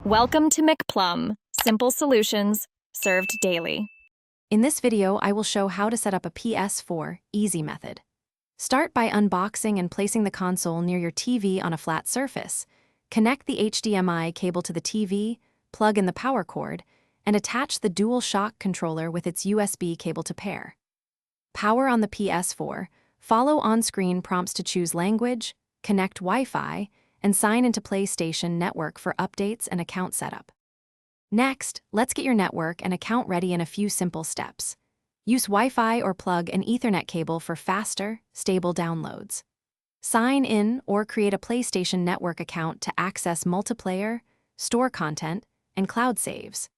Welcome to McPlum, simple solutions served daily. In this video, I will show how to set up a PS4 easy method. Start by unboxing and placing the console near your TV on a flat surface. Connect the HDMI cable to the TV, plug in the power cord, and attach the DualShock controller with its USB cable to pair. Power on the PS4, follow on-screen prompts to choose language, connect Wi-Fi, and sign into PlayStation Network for updates and account setup. Next, let's get your network and account ready in a few simple steps. Use Wi-Fi or plug an Ethernet cable for faster, stable downloads. Sign in or create a PlayStation Network account to access multiplayer, store content, and cloud saves.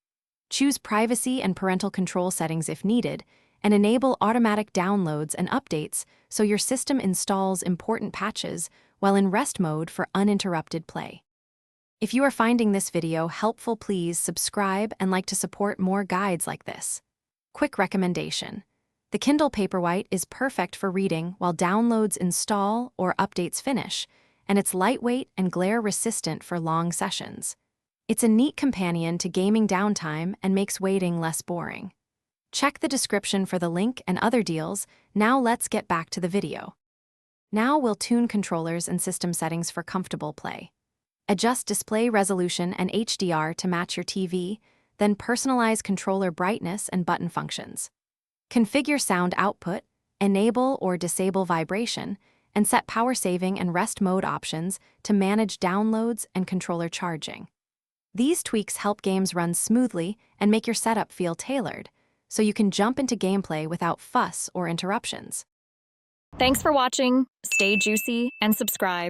Choose privacy and parental control settings if needed, and enable automatic downloads and updates so your system installs important patches while in rest mode for uninterrupted play. If you are finding this video helpful, please subscribe and like to support more guides like this. Quick recommendation: the Kindle Paperwhite is perfect for reading while downloads install or updates finish, and it's lightweight and glare-resistant for long sessions. It's a neat companion to gaming downtime and makes waiting less boring. Check the description for the link and other deals. Now let's get back to the video. Now we'll tune controllers and system settings for comfortable play. Adjust display resolution and HDR to match your TV, then personalize controller brightness and button functions. Configure sound output, enable or disable vibration, and set power saving and rest mode options to manage downloads and controller charging. These tweaks help games run smoothly and make your setup feel tailored, so you can jump into gameplay without fuss or interruptions. Thanks for watching. Stay juicy and subscribe.